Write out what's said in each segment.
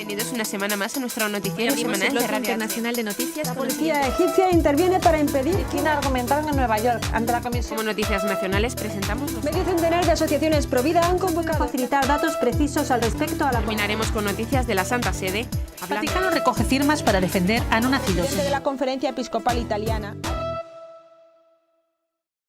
Bienvenidos una semana más a nuestro noticiero semanal el de Radio Internacional de Noticias. La policía egipcia interviene para impedir que argumentaron en Nueva York ante la comisión. Como noticias nacionales presentamos los... Medio centenar de asociaciones pro vida han convocado a facilitar datos precisos al respecto a la... Terminaremos con noticias de la Santa Sede. El Vaticano recoge firmas para defender a no nacidos. de la Conferencia Episcopal Italiana.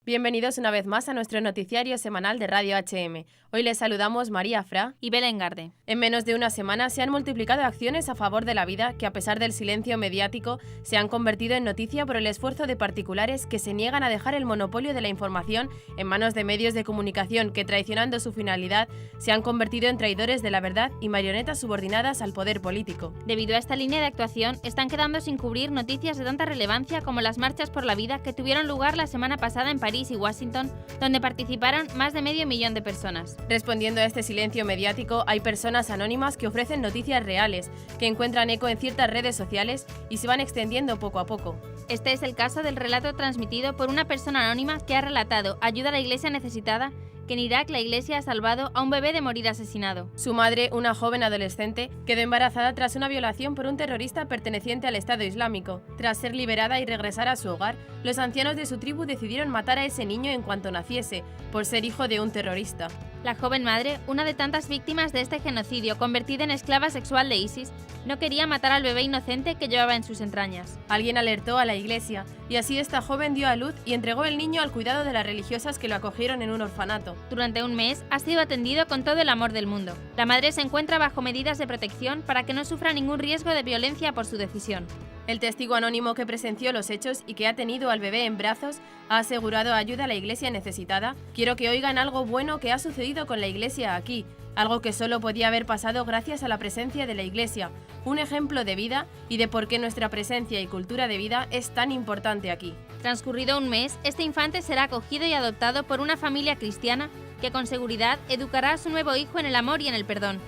Bienvenidos una vez más a nuestro noticiario semanal de Radio HM. Hoy les saludamos María Fra y Belén Garde. En menos de una semana se han multiplicado acciones a favor de la vida que, a pesar del silencio mediático, se han convertido en noticia por el esfuerzo de particulares que se niegan a dejar el monopolio de la información en manos de medios de comunicación que, traicionando su finalidad, se han convertido en traidores de la verdad y marionetas subordinadas al poder político. Debido a esta línea de actuación, están quedando sin cubrir noticias de tanta relevancia como las marchas por la vida que tuvieron lugar la semana pasada en París y Washington, donde participaron más de 500.000 de personas. Respondiendo a este silencio mediático, hay personas anónimas que ofrecen noticias reales, que encuentran eco en ciertas redes sociales y se van extendiendo poco a poco. Este es el caso del relato transmitido por una persona anónima que ha relatado ayuda a la iglesia necesitada, que en Irak la iglesia ha salvado a un bebé de morir asesinado. Su madre, una joven adolescente, quedó embarazada tras una violación por un terrorista perteneciente al Estado Islámico. Tras ser liberada y regresar a su hogar, los ancianos de su tribu decidieron matar a ese niño en cuanto naciese, por ser hijo de un terrorista. La joven madre, una de tantas víctimas de este genocidio convertida en esclava sexual de ISIS, no quería matar al bebé inocente que llevaba en sus entrañas. Alguien alertó a la iglesia, y así esta joven dio a luz y entregó el niño al cuidado de las religiosas que lo acogieron en un orfanato. Durante un mes ha sido atendido con todo el amor del mundo. La madre se encuentra bajo medidas de protección para que no sufra ningún riesgo de violencia por su decisión. El testigo anónimo que presenció los hechos y que ha tenido al bebé en brazos ha asegurado ayuda a la iglesia necesitada. Quiero que oigan algo bueno que ha sucedido con la iglesia aquí, algo que solo podía haber pasado gracias a la presencia de la iglesia, un ejemplo de vida y de por qué nuestra presencia y cultura de vida es tan importante aquí. Transcurrido un mes, este infante será acogido y adoptado por una familia cristiana que con seguridad educará a su nuevo hijo en el amor y en el perdón,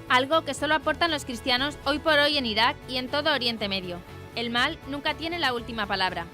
algo que solo aportan los cristianos hoy por hoy en Irak y en todo Oriente Medio. El mal nunca tiene la última palabra.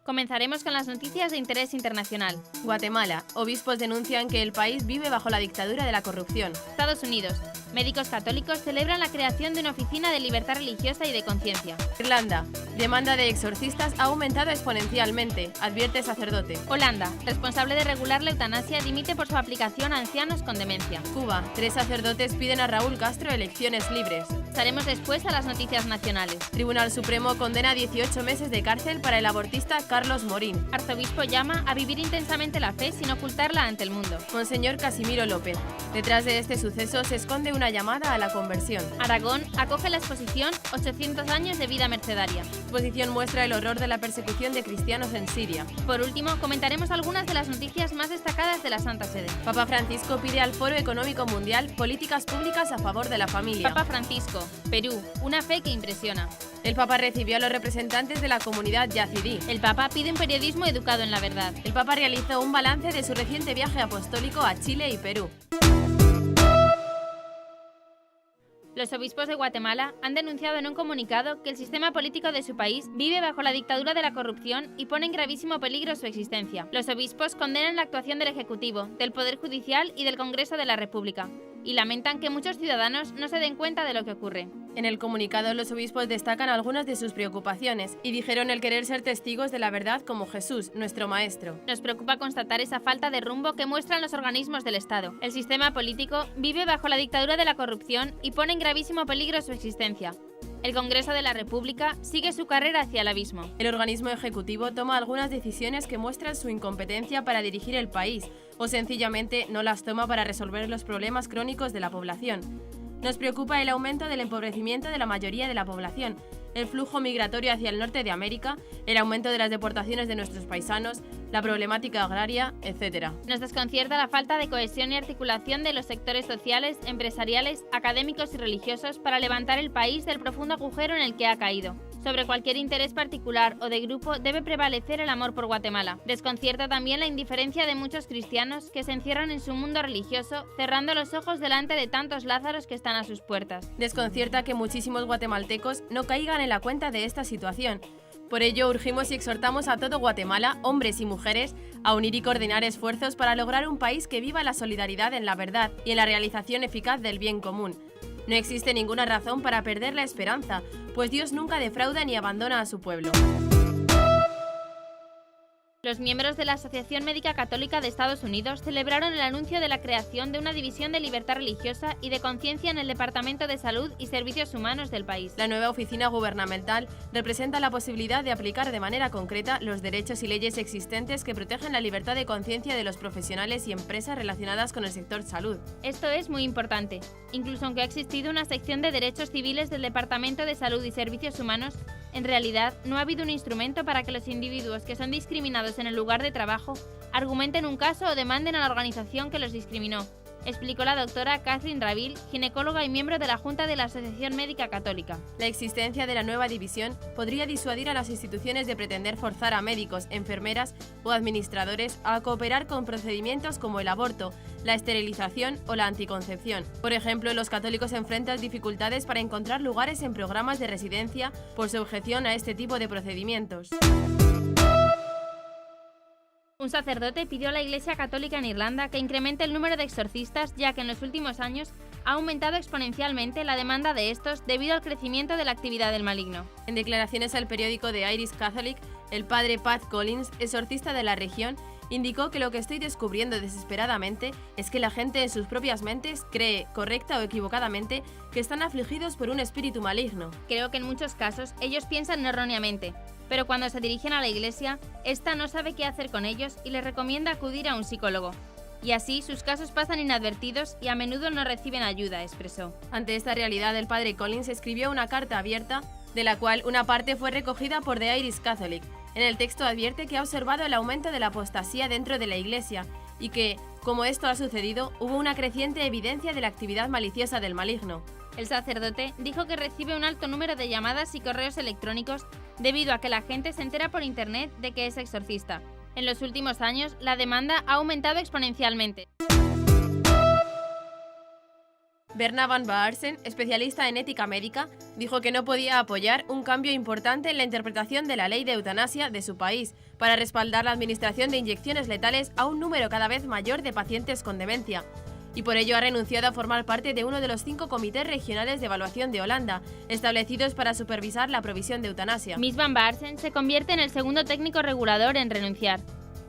Comenzaremos con las noticias de interés internacional. Guatemala. Obispos denuncian que el país vive bajo la dictadura de la corrupción. Estados Unidos. Médicos católicos celebran la creación de una oficina de libertad religiosa y de conciencia. Irlanda. Demanda de exorcistas ha aumentado exponencialmente, advierte sacerdote. Holanda. Responsable de regular la eutanasia dimite por su aplicación a ancianos con demencia. Cuba. 3 sacerdotes piden a Raúl Castro elecciones libres. Pasaremos después a las noticias nacionales. Tribunal Supremo condena a 18 meses de cárcel para el abortista Carlos Morín. Arzobispo llama a vivir intensamente la fe sin ocultarla ante el mundo. Monseñor Casimiro López. Detrás de este suceso se esconde una llamada a la conversión. Aragón acoge la exposición 800 años de vida mercedaria. La exposición muestra el horror de la persecución de cristianos en Siria. Por último, comentaremos algunas de las noticias más destacadas de la Santa Sede. Papa Francisco pide al Foro Económico Mundial políticas públicas a favor de la familia. Papa Francisco, Perú, una fe que impresiona. El Papa recibió a los representantes de la comunidad yazidí. El Papa pide un periodismo educado en la verdad. El Papa realizó un balance de su reciente viaje apostólico a Chile y Perú. Los obispos de Guatemala han denunciado en un comunicado que el sistema político de su país vive bajo la dictadura de la corrupción y pone en gravísimo peligro su existencia. Los obispos condenan la actuación del Ejecutivo, del Poder Judicial y del Congreso de la República, y lamentan que muchos ciudadanos no se den cuenta de lo que ocurre. En el comunicado, los obispos destacan algunas de sus preocupaciones y dijeron el querer ser testigos de la verdad como Jesús, nuestro Maestro. Nos preocupa constatar esa falta de rumbo que muestran los organismos del Estado. El sistema político vive bajo la dictadura de la corrupción y pone en gravísimo peligro su existencia. El Congreso de la República sigue su carrera hacia el abismo. El organismo ejecutivo toma algunas decisiones que muestran su incompetencia para dirigir el país o sencillamente no las toma para resolver los problemas crónicos de la población. Nos preocupa el aumento del empobrecimiento de la mayoría de la población, el flujo migratorio hacia el norte de América, el aumento de las deportaciones de nuestros paisanos, la problemática agraria, etc. Nos desconcierta la falta de cohesión y articulación de los sectores sociales, empresariales, académicos y religiosos para levantar el país del profundo agujero en el que ha caído. Sobre cualquier interés particular o de grupo debe prevalecer el amor por Guatemala. Desconcierta también la indiferencia de muchos cristianos que se encierran en su mundo religioso, cerrando los ojos delante de tantos Lázaros que están a sus puertas. Desconcierta que muchísimos guatemaltecos no caigan en la cuenta de esta situación. Por ello, urgimos y exhortamos a todo Guatemala, hombres y mujeres, a unir y coordinar esfuerzos para lograr un país que viva la solidaridad en la verdad y en la realización eficaz del bien común. No existe ninguna razón para perder la esperanza, pues Dios nunca defrauda ni abandona a su pueblo. Los miembros de la Asociación Médica Católica de Estados Unidos celebraron el anuncio de la creación de una división de libertad religiosa y de conciencia en el Departamento de Salud y Servicios Humanos del país. La nueva oficina gubernamental representa la posibilidad de aplicar de manera concreta los derechos y leyes existentes que protegen la libertad de conciencia de los profesionales y empresas relacionadas con el sector salud. Esto es muy importante. Incluso aunque ha existido una sección de derechos civiles del Departamento de Salud y Servicios Humanos, en realidad no ha habido un instrumento para que los individuos que son discriminados en el lugar de trabajo argumenten un caso o demanden a la organización que los discriminó, explicó la doctora Catherine Ravil, ginecóloga y miembro de la Junta de la Asociación Médica Católica. La existencia de la nueva división podría disuadir a las instituciones de pretender forzar a médicos, enfermeras o administradores a cooperar con procedimientos como el aborto, la esterilización o la anticoncepción. Por ejemplo, los católicos enfrentan dificultades para encontrar lugares en programas de residencia por su objeción a este tipo de procedimientos. Un sacerdote pidió a la Iglesia Católica en Irlanda que incremente el número de exorcistas, ya que en los últimos años ha aumentado exponencialmente la demanda de estos debido al crecimiento de la actividad del maligno. En declaraciones al periódico The Irish Catholic, el padre Pat Collins, exorcista de la región, indicó que lo que estoy descubriendo desesperadamente es que la gente en sus propias mentes cree, correcta o equivocadamente, que están afligidos por un espíritu maligno. Creo que en muchos casos ellos piensan erróneamente, pero cuando se dirigen a la Iglesia, esta no sabe qué hacer con ellos y les recomienda acudir a un psicólogo. Y así sus casos pasan inadvertidos y a menudo no reciben ayuda, expresó. Ante esta realidad, el padre Collins escribió una carta abierta, de la cual una parte fue recogida por The Irish Catholic. En el texto advierte que ha observado el aumento de la apostasía dentro de la Iglesia y que, como esto ha sucedido, hubo una creciente evidencia de la actividad maliciosa del maligno. El sacerdote dijo que recibe un alto número de llamadas y correos electrónicos debido a que la gente se entera por internet de que es exorcista. En los últimos años, la demanda ha aumentado exponencialmente. Berna van Baarsen, especialista en ética médica, dijo que no podía apoyar un cambio importante en la interpretación de la ley de eutanasia de su país para respaldar la administración de inyecciones letales a un número cada vez mayor de pacientes con demencia. Y por ello ha renunciado a formar parte de uno de los 5 comités regionales de evaluación de Holanda, establecidos para supervisar la provisión de eutanasia. Miss van Baarsen se convierte en el segundo técnico regulador en renunciar.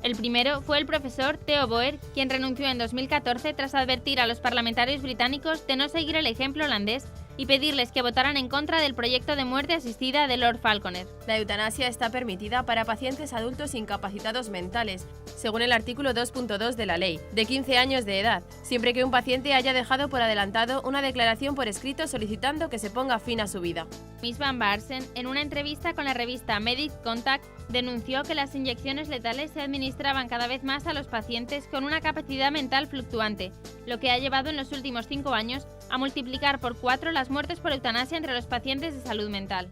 El primero fue el profesor Theo Boer, quien renunció en 2014 tras advertir a los parlamentarios británicos de no seguir el ejemplo holandés y pedirles que votaran en contra del proyecto de muerte asistida de Lord Falconer. La eutanasia está permitida para pacientes adultos incapacitados mentales, según el artículo 2.2 de la ley, de 15 años de edad, siempre que un paciente haya dejado por adelantado una declaración por escrito solicitando que se ponga fin a su vida. Miss van Baarsen, en una entrevista con la revista Medic Contact, denunció que las inyecciones letales se administraban cada vez más a los pacientes con una capacidad mental fluctuante, lo que ha llevado en los últimos 5 años a multiplicar por 4 las muertes por eutanasia entre los pacientes de salud mental.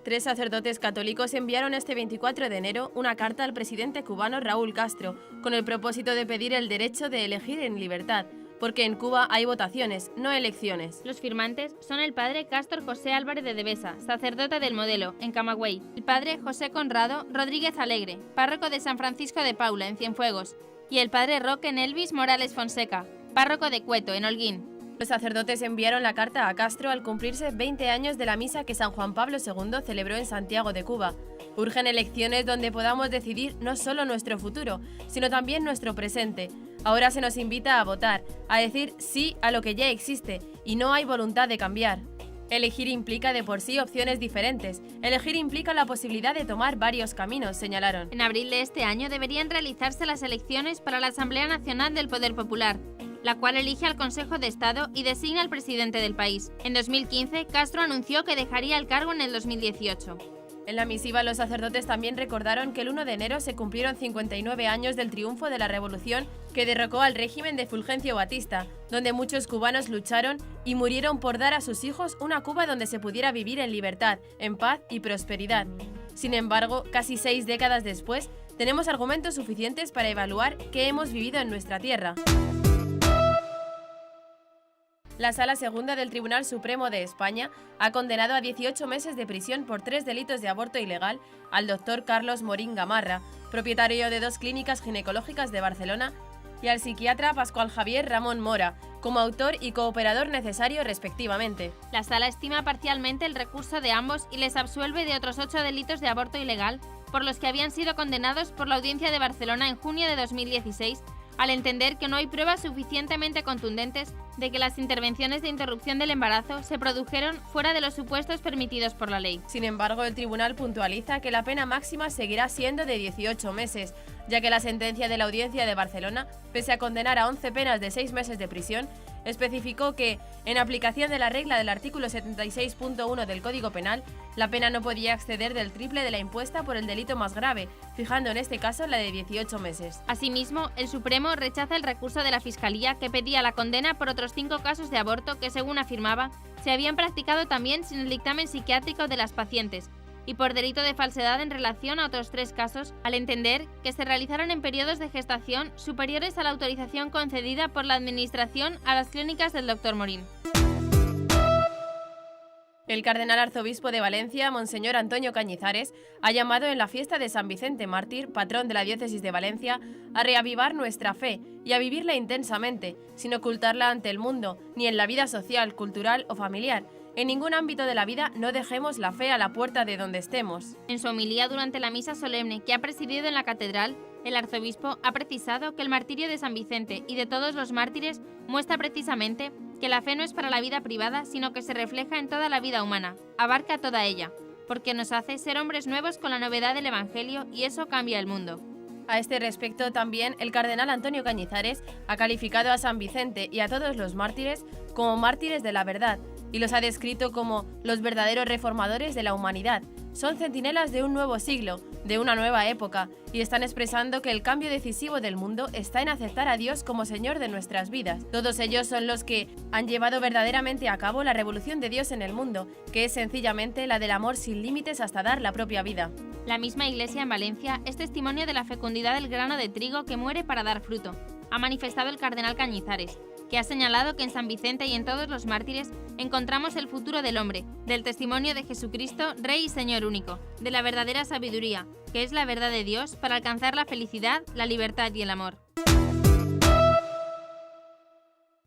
3 sacerdotes católicos enviaron este 24 de enero una carta al presidente cubano Raúl Castro, con el propósito de pedir el derecho de elegir en libertad, porque en Cuba hay votaciones, no elecciones. Los firmantes son el padre Cástor José Álvarez de Devesa, sacerdote del Modelo, en Camagüey, el padre José Conrado Rodríguez Alegre, párroco de San Francisco de Paula, en Cienfuegos, y el padre Roque Nelvis Morales Fonseca, párroco de Cueto, en Holguín. Los sacerdotes enviaron la carta a Castro al cumplirse 20 años de la misa que San Juan Pablo II celebró en Santiago de Cuba. Urgen elecciones donde podamos decidir no solo nuestro futuro, sino también nuestro presente. Ahora se nos invita a votar, a decir sí a lo que ya existe, y no hay voluntad de cambiar. Elegir implica de por sí opciones diferentes. Elegir implica la posibilidad de tomar varios caminos, señalaron. En abril de este año deberían realizarse las elecciones para la Asamblea Nacional del Poder Popular, la cual elige al Consejo de Estado y designa al presidente del país. En 2015, Castro anunció que dejaría el cargo en el 2018. En la misiva, los sacerdotes también recordaron que el 1 de enero se cumplieron 59 años del triunfo de la revolución que derrocó al régimen de Fulgencio Batista, donde muchos cubanos lucharon y murieron por dar a sus hijos una Cuba donde se pudiera vivir en libertad, en paz y prosperidad. Sin embargo, casi 6 décadas después, tenemos argumentos suficientes para evaluar qué hemos vivido en nuestra tierra. La Sala Segunda del Tribunal Supremo de España ha condenado a 18 meses de prisión por 3 delitos de aborto ilegal al doctor Carlos Morín Gamarra, propietario de 2 clínicas ginecológicas de Barcelona, y al psiquiatra Pascual Javier Ramón Mora, como autor y cooperador necesario respectivamente. La Sala estima parcialmente el recurso de ambos y les absuelve de otros 8 delitos de aborto ilegal por los que habían sido condenados por la Audiencia de Barcelona en junio de 2016, al entender que no hay pruebas suficientemente contundentes de que las intervenciones de interrupción del embarazo se produjeron fuera de los supuestos permitidos por la ley. Sin embargo, el tribunal puntualiza que la pena máxima seguirá siendo de 18 meses, ya que la sentencia de la Audiencia de Barcelona, pese a condenar a 11 penas de 6 meses de prisión, especificó que, en aplicación de la regla del artículo 76.1 del Código Penal, la pena no podía exceder del triple de la impuesta por el delito más grave, fijando en este caso la de 18 meses. Asimismo, el Supremo rechaza el recurso de la Fiscalía que pedía la condena por otros 5 casos de aborto que, según afirmaba, se habían practicado también sin el dictamen psiquiátrico de las pacientes, y por delito de falsedad en relación a otros 3 casos, al entender que se realizaron en periodos de gestación superiores a la autorización concedida por la Administración a las clínicas del Dr. Morín. El cardenal arzobispo de Valencia, Monseñor Antonio Cañizares, ha llamado en la fiesta de San Vicente Mártir, patrón de la diócesis de Valencia, a reavivar nuestra fe y a vivirla intensamente, sin ocultarla ante el mundo, ni en la vida social, cultural o familiar. En ningún ámbito de la vida no dejemos la fe a la puerta de donde estemos. En su homilía durante la misa solemne que ha presidido en la catedral, el arzobispo ha precisado que el martirio de San Vicente y de todos los mártires muestra precisamente que la fe no es para la vida privada, sino que se refleja en toda la vida humana, abarca toda ella, porque nos hace ser hombres nuevos con la novedad del Evangelio y eso cambia el mundo. A este respecto también el cardenal Antonio Cañizares ha calificado a San Vicente y a todos los mártires como mártires de la verdad y los ha descrito como los verdaderos reformadores de la humanidad. Son centinelas de un nuevo siglo, de una nueva época, y están expresando que el cambio decisivo del mundo está en aceptar a Dios como Señor de nuestras vidas. Todos ellos son los que han llevado verdaderamente a cabo la revolución de Dios en el mundo, que es sencillamente la del amor sin límites hasta dar la propia vida. La misma Iglesia en Valencia es testimonio de la fecundidad del grano de trigo que muere para dar fruto, ha manifestado el cardenal Cañizares, que ha señalado que en San Vicente y en todos los mártires encontramos el futuro del hombre, del testimonio de Jesucristo, Rey y Señor único, de la verdadera sabiduría, que es la verdad de Dios para alcanzar la felicidad, la libertad y el amor.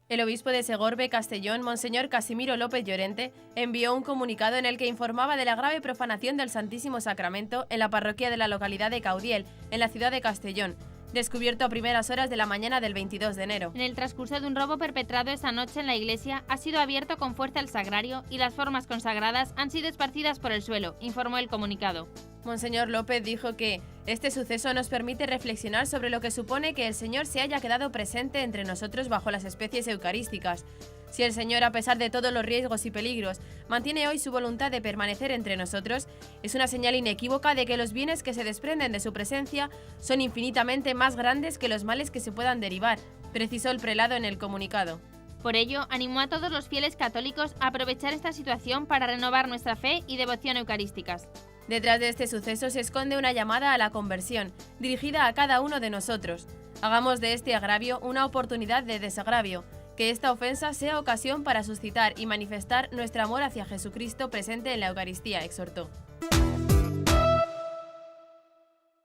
El obispo de Segorbe, Castellón, Monseñor Casimiro López Llorente, envió un comunicado en el que informaba de la grave profanación del Santísimo Sacramento en la parroquia de la localidad de Caudiel, en la ciudad de Castellón, descubierto a primeras horas de la mañana del 22 de enero. En el transcurso de un robo perpetrado esa noche en la iglesia, ha sido abierto con fuerza el sagrario y las formas consagradas han sido esparcidas por el suelo, informó el comunicado. Monseñor López dijo que este suceso nos permite reflexionar sobre lo que supone que el Señor se haya quedado presente entre nosotros bajo las especies eucarísticas. Si el Señor, a pesar de todos los riesgos y peligros, mantiene hoy su voluntad de permanecer entre nosotros, es una señal inequívoca de que los bienes que se desprenden de su presencia son infinitamente más grandes que los males que se puedan derivar, precisó el prelado en el comunicado. Por ello, animó a todos los fieles católicos a aprovechar esta situación para renovar nuestra fe y devoción eucarísticas. Detrás de este suceso se esconde una llamada a la conversión, dirigida a cada uno de nosotros. Hagamos de este agravio una oportunidad de desagravio, que esta ofensa sea ocasión para suscitar y manifestar nuestro amor hacia Jesucristo presente en la Eucaristía, exhortó.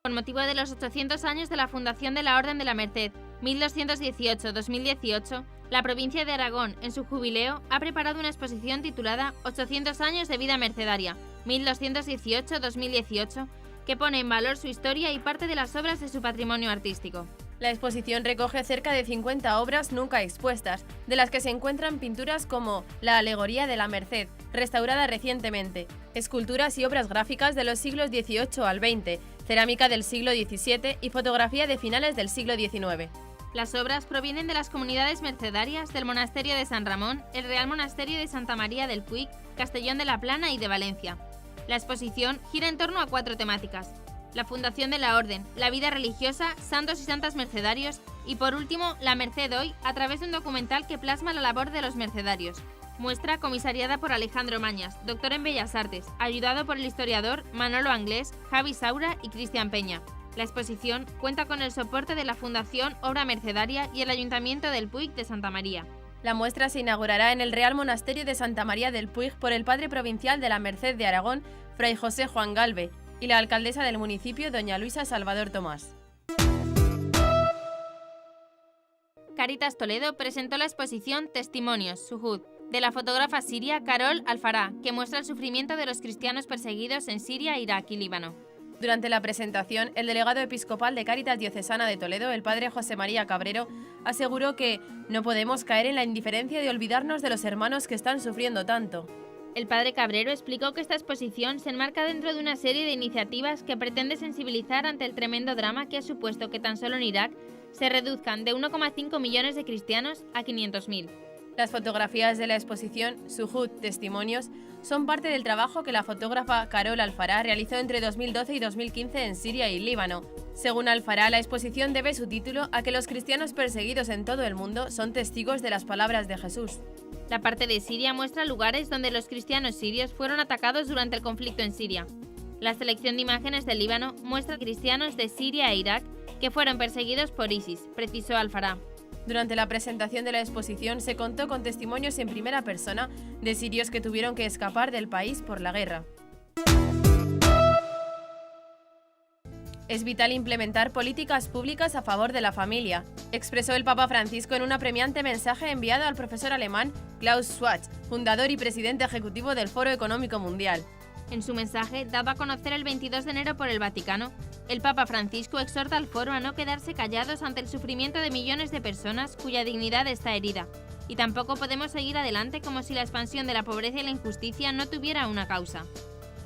Con motivo de los 800 años de la fundación de la Orden de la Merced, 1218-2018, la provincia de Aragón, en su jubileo, ha preparado una exposición titulada 800 años de vida mercedaria, 1218-2018, que pone en valor su historia y parte de las obras de su patrimonio artístico. La exposición recoge cerca de 50 obras nunca expuestas, de las que se encuentran pinturas como la Alegoría de la Merced, restaurada recientemente, esculturas y obras gráficas de los siglos XVIII al XX, cerámica del siglo XVII y fotografía de finales del siglo XIX. Las obras provienen de las comunidades mercedarias del Monasterio de San Ramón, el Real Monasterio de Santa María del Puig, Castellón de la Plana y de Valencia. La exposición gira en torno a 4 temáticas: la fundación de la Orden, la vida religiosa, santos y santas mercedarios y, por último, la Merced hoy, a través de un documental que plasma la labor de los mercedarios. Muestra comisariada por Alejandro Mañas, doctor en Bellas Artes, ayudado por el historiador Manolo Anglés, Javi Saura y Cristian Peña. La exposición cuenta con el soporte de la Fundación Obra Mercedaria y el Ayuntamiento del Puig de Santa María. La muestra se inaugurará en el Real Monasterio de Santa María del Puig por el padre provincial de la Merced de Aragón, Fray José Juan Galve, y la alcaldesa del municipio, doña Luisa Salvador Tomás. Cáritas Toledo presentó la exposición Testimonios, Suhud, de la fotógrafa siria Carol Alfará, que muestra el sufrimiento de los cristianos perseguidos en Siria, Irak y Líbano. Durante la presentación, el delegado episcopal de Cáritas Diocesana de Toledo, el padre José María Cabrero, aseguró que no podemos caer en la indiferencia de olvidarnos de los hermanos que están sufriendo tanto. El padre Cabrero explicó que esta exposición se enmarca dentro de una serie de iniciativas que pretende sensibilizar ante el tremendo drama que ha supuesto que tan solo en Irak se reduzcan de 1,5 millones de cristianos a 500.000. Las fotografías de la exposición Suhud Testimonios son parte del trabajo que la fotógrafa Carol Alfará realizó entre 2012 y 2015 en Siria y Líbano. Según Alfará, la exposición debe su título a que los cristianos perseguidos en todo el mundo son testigos de las palabras de Jesús. La parte de Siria muestra lugares donde los cristianos sirios fueron atacados durante el conflicto en Siria. La selección de imágenes del Líbano muestra cristianos de Siria e Irak que fueron perseguidos por ISIS, precisó Alfará. Durante la presentación de la exposición se contó con testimonios en primera persona de sirios que tuvieron que escapar del país por la guerra. Es vital implementar políticas públicas a favor de la familia, expresó el Papa Francisco en un apremiante mensaje enviado al profesor alemán Klaus Schwab, fundador y presidente ejecutivo del Foro Económico Mundial. En su mensaje, dado a conocer el 22 de enero por el Vaticano, el Papa Francisco exhorta al foro a no quedarse callados ante el sufrimiento de millones de personas cuya dignidad está herida, y tampoco podemos seguir adelante como si la expansión de la pobreza y la injusticia no tuviera una causa.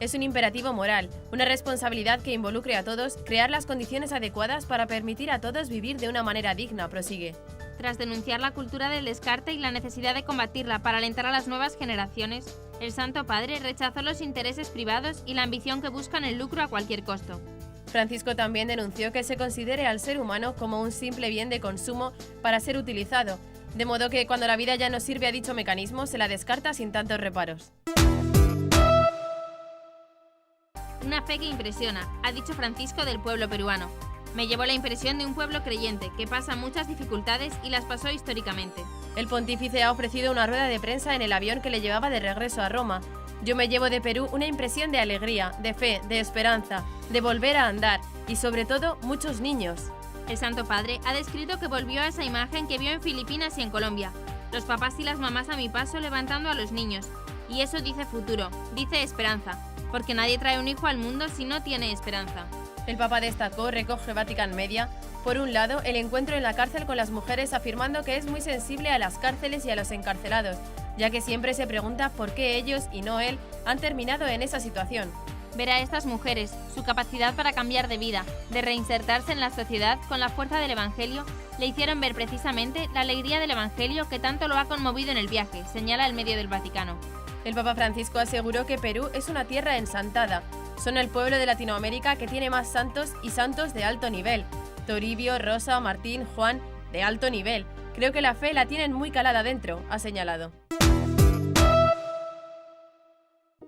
Es un imperativo moral, una responsabilidad que involucre a todos, crear las condiciones adecuadas para permitir a todos vivir de una manera digna, prosigue. Tras denunciar la cultura del descarte y la necesidad de combatirla para alentar a las nuevas generaciones, el Santo Padre rechazó los intereses privados y la ambición que buscan el lucro a cualquier costo. Francisco también denunció que se considere al ser humano como un simple bien de consumo para ser utilizado, de modo que cuando la vida ya no sirve a dicho mecanismo se la descarta sin tantos reparos. Una fe que impresiona, ha dicho Francisco del pueblo peruano. Me llevó la impresión de un pueblo creyente que pasa muchas dificultades y las pasó históricamente. El pontífice ha ofrecido una rueda de prensa en el avión que le llevaba de regreso a Roma. Yo me llevo de Perú una impresión de alegría, de fe, de esperanza, de volver a andar y sobre todo muchos niños. El Santo Padre ha descrito que volvió a esa imagen que vio en Filipinas y en Colombia, los papás y las mamás a mi paso levantando a los niños. Y eso dice futuro, dice esperanza, porque nadie trae un hijo al mundo si no tiene esperanza. El Papa destacó, recoge Vatican Media, por un lado, el encuentro en la cárcel con las mujeres, afirmando que es muy sensible a las cárceles y a los encarcelados, ya que siempre se pregunta por qué ellos y no él han terminado en esa situación. Ver a estas mujeres, su capacidad para cambiar de vida, de reinsertarse en la sociedad con la fuerza del Evangelio, le hicieron ver precisamente la alegría del Evangelio que tanto lo ha conmovido en el viaje, señala el medio del Vaticano. El Papa Francisco aseguró que Perú es una tierra ensantada. Son el pueblo de Latinoamérica que tiene más santos y santos de alto nivel. Toribio, Rosa, Martín, Juan, de alto nivel. Creo que la fe la tienen muy calada dentro, ha señalado.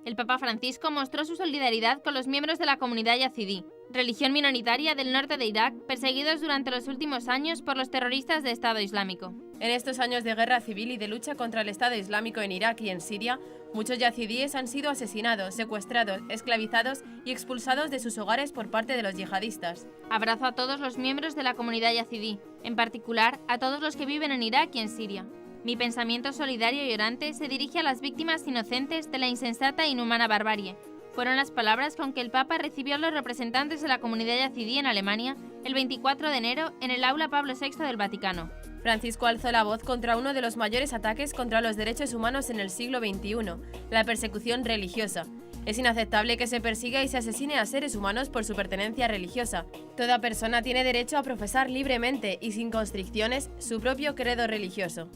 El Papa Francisco mostró su solidaridad con los miembros de la comunidad yazidí, religión minoritaria del norte de Irak, perseguidos durante los últimos años por los terroristas de Estado Islámico. En estos años de guerra civil y de lucha contra el Estado Islámico en Irak y en Siria, muchos yazidíes han sido asesinados, secuestrados, esclavizados y expulsados de sus hogares por parte de los yihadistas. Abrazo a todos los miembros de la comunidad yazidí, en particular a todos los que viven en Irak y en Siria. Mi pensamiento solidario y orante se dirige a las víctimas inocentes de la insensata e inhumana barbarie. Fueron las palabras con que el Papa recibió a los representantes de la comunidad yazidí en Alemania el 24 de enero en el Aula Pablo VI del Vaticano. Francisco alzó la voz contra uno de los mayores ataques contra los derechos humanos en el siglo XXI, la persecución religiosa. Es inaceptable que se persiga y se asesine a seres humanos por su pertenencia religiosa. Toda persona tiene derecho a profesar libremente y sin constricciones su propio credo religioso.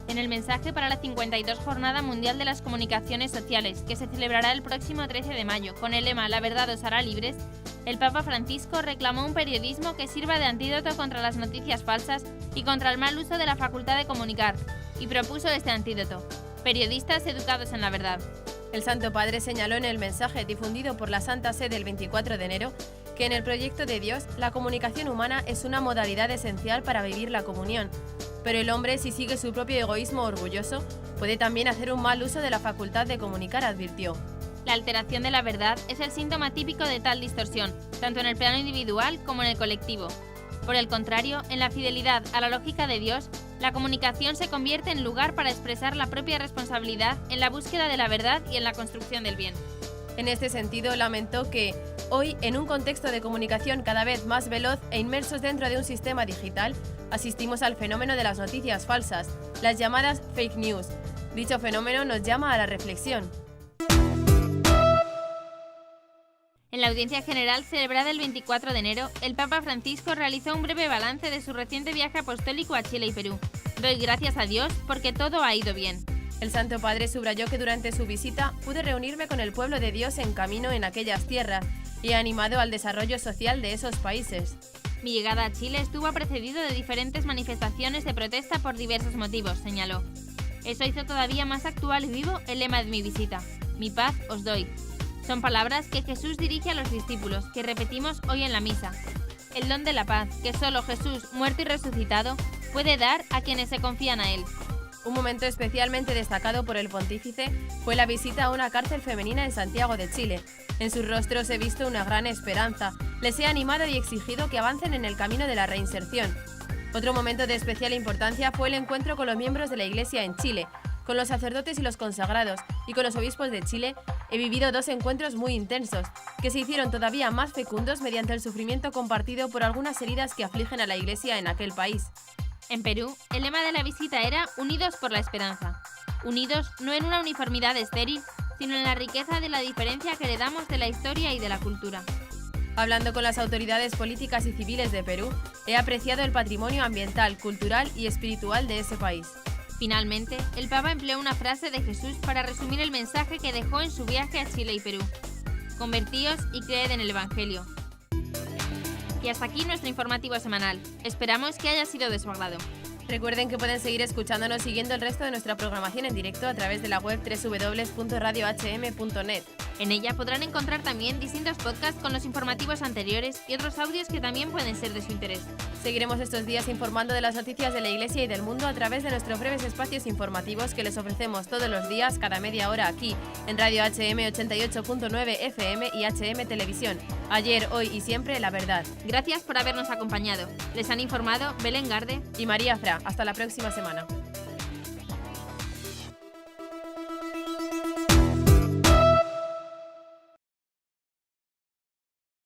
En el mensaje para la 52 Jornada Mundial de las Comunicaciones Sociales, que se celebrará el próximo 13 de mayo, con el lema «La verdad os hará libres», el Papa Francisco reclamó un periodismo que sirva de antídoto contra las noticias falsas y contra el mal uso de la facultad de comunicar, y propuso este antídoto: periodistas educados en la verdad. El Santo Padre señaló en el mensaje difundido por la Santa Sede el 24 de enero que en el proyecto de Dios la comunicación humana es una modalidad esencial para vivir la comunión. Pero el hombre, si sigue su propio egoísmo orgulloso, puede también hacer un mal uso de la facultad de comunicar, advirtió. La alteración de la verdad es el síntoma típico de tal distorsión, tanto en el plano individual como en el colectivo. Por el contrario, en la fidelidad a la lógica de Dios, la comunicación se convierte en lugar para expresar la propia responsabilidad en la búsqueda de la verdad y en la construcción del bien. En este sentido, lamentó que hoy, en un contexto de comunicación cada vez más veloz e inmersos dentro de un sistema digital, asistimos al fenómeno de las noticias falsas, las llamadas fake news. Dicho fenómeno nos llama a la reflexión. En la audiencia general celebrada el 24 de enero, el Papa Francisco realizó un breve balance de su reciente viaje apostólico a Chile y Perú. Doy gracias a Dios porque todo ha ido bien. El Santo Padre subrayó que durante su visita pude reunirme con el pueblo de Dios en camino en aquellas tierras y ha animado al desarrollo social de esos países. Mi llegada a Chile estuvo precedido de diferentes manifestaciones de protesta por diversos motivos, señaló. Eso hizo todavía más actual y vivo el lema de mi visita: mi paz os doy. Son palabras que Jesús dirige a los discípulos, que repetimos hoy en la misa. El don de la paz, que solo Jesús, muerto y resucitado, puede dar a quienes se confían a Él. Un momento especialmente destacado por el pontífice fue la visita a una cárcel femenina en Santiago de Chile. En sus rostros he visto una gran esperanza. Les he animado y exigido que avancen en el camino de la reinserción. Otro momento de especial importancia fue el encuentro con los miembros de la Iglesia en Chile, con los sacerdotes y los consagrados, y con los obispos de Chile. He vivido 2 encuentros muy intensos, que se hicieron todavía más fecundos mediante el sufrimiento compartido por algunas heridas que afligen a la Iglesia en aquel país. En Perú, el lema de la visita era Unidos por la Esperanza. Unidos no en una uniformidad estéril, sino en la riqueza de la diferencia que heredamos de la historia y de la cultura. Hablando con las autoridades políticas y civiles de Perú, he apreciado el patrimonio ambiental, cultural y espiritual de ese país. Finalmente, el Papa empleó una frase de Jesús para resumir el mensaje que dejó en su viaje a Chile y Perú. Convertíos y creed en el Evangelio. Y hasta aquí nuestro informativo semanal. Esperamos que haya sido de su agrado. Recuerden que pueden seguir escuchándonos siguiendo el resto de nuestra programación en directo a través de la web www.radiohm.net. En ella podrán encontrar también distintos podcasts con los informativos anteriores y otros audios que también pueden ser de su interés. Seguiremos estos días informando de las noticias de la Iglesia y del mundo a través de nuestros breves espacios informativos que les ofrecemos todos los días, cada media hora aquí, en Radio HM 88.9 FM y HM Televisión. Ayer, hoy y siempre, la verdad. Gracias por habernos acompañado. Les han informado Belén Garde y María Fra. Hasta la próxima semana.